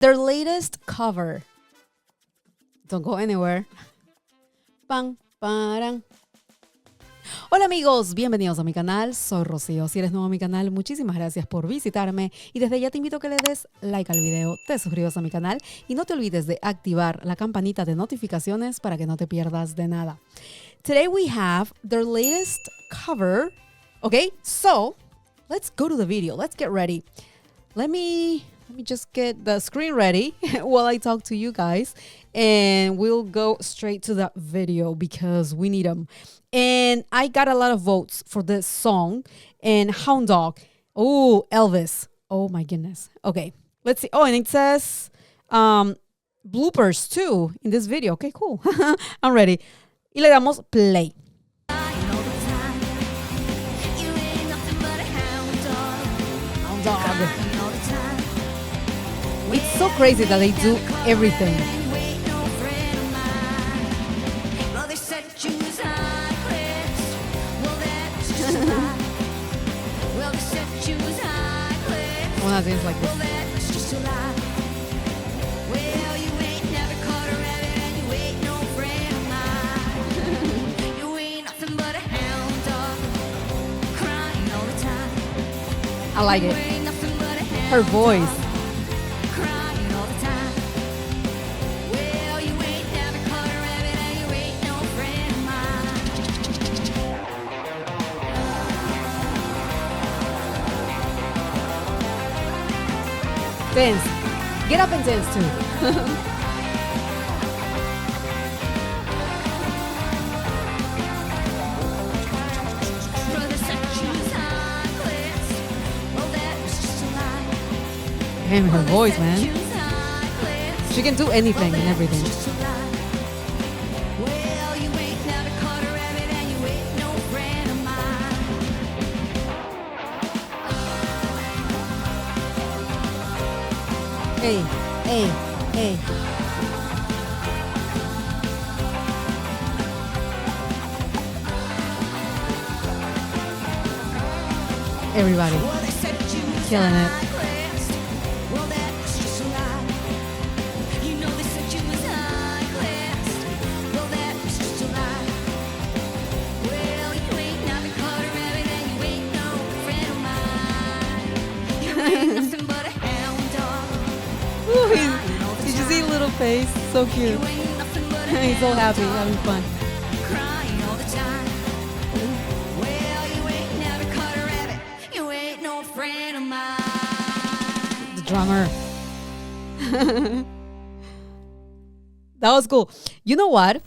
Their latest cover. Don't go anywhere. Pam, paran. Hola amigos, bienvenidos a mi canal, soy Rocío. Si eres nuevo a mi canal, muchísimas gracias por visitarme y desde ya te invito a que le des like al video, te suscribas a mi canal y no te olvides de activar la campanita de notificaciones para que no te pierdas de nada. Today we have their latest cover. Okay, so let's go to the video. Let's get ready. Let me just get the screen ready while I talk to you guys, and we'll go straight to the video because we need them. And I got a lot of votes for this song. And Hound Dog. Oh, Elvis. Oh my goodness. Okay, let's see. Oh, and it says bloopers too in this video. Okay, cool. I'm ready. Y le damos play. Hound Dog. It's so crazy that they do everything. One things like this. I like it. Her voice. Dance. Get up and dance too. Damn, her voice, man. She can do anything and everything. Hey, hey, hey. Everybody killing it. Did you see little face? So cute. He's so happy, having fun. The drummer. That was cool. You know what?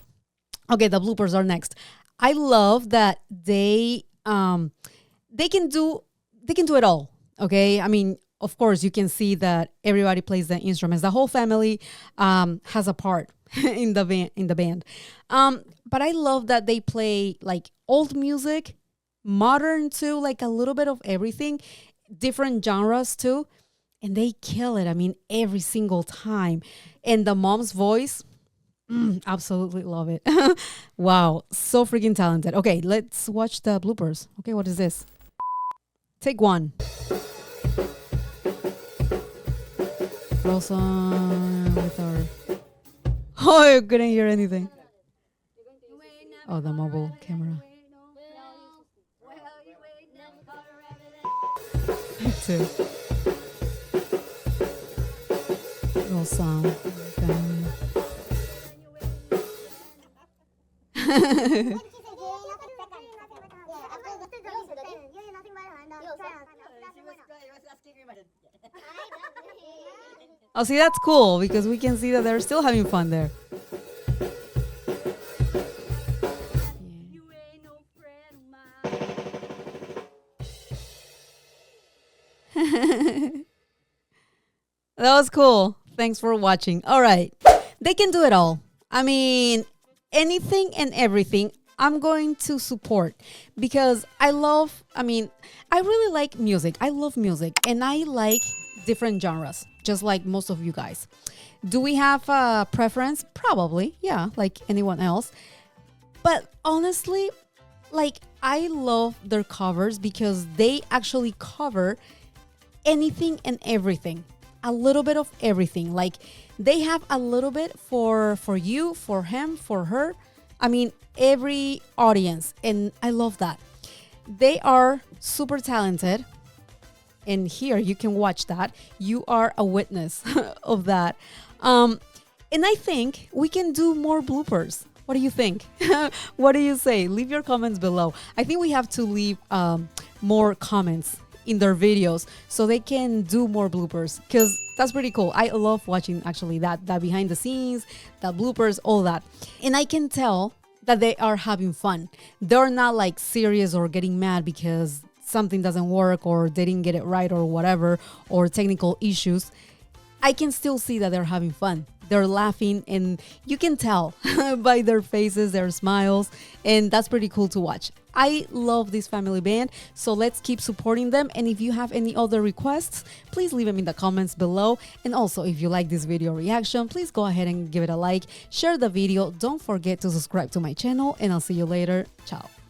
Okay, the bloopers are next. I love that they can do it all. Okay, I mean, of course, you can see that everybody plays the instruments. The whole family has a part in the band. But I love that they play like old music, modern too, like a little bit of everything, different genres too, and they kill it. I mean, every single time. And the mom's voice, absolutely love it. Wow, so freaking talented. Okay, let's watch the bloopers. Okay, what is this? Take one. Rosa with our... Oh, I couldn't hear anything. Oh, the mobile camera. Me too. Rosa. Oh, see, that's cool because we can see that they're still having fun there. That was cool. Thanks for watching. All right. They can do it all. I mean, anything and everything I'm going to support because I really like music. I love music and I like different genres, just like most of you guys. Do we have a preference? Probably, yeah, like anyone else. But honestly, like, I love their covers because they actually cover anything and everything. a little bit of everything. Like they have a little bit for you, for him, for her. I mean, every audience. And I love that. They are super talented. And here you can watch that. You are a witness of that. And I think we can do more bloopers. What do you think? What do you say? Leave your comments below. I think we have to leave more comments in their videos so they can do more bloopers, because that's pretty cool. I love watching actually that behind the scenes, that bloopers, all that. And I can tell that they are having fun. They're not like serious or getting mad because something doesn't work or they didn't get it right or whatever, or technical issues. I can still see that they're having fun. They're laughing, and you can tell by their faces, their smiles, and that's pretty cool to watch. I love this family band, so let's keep supporting them. And if you have any other requests, please leave them in the comments below. And also, if you like this video reaction, please go ahead and give it a like, share the video. Don't forget to subscribe to my channel, and I'll see you later. Ciao.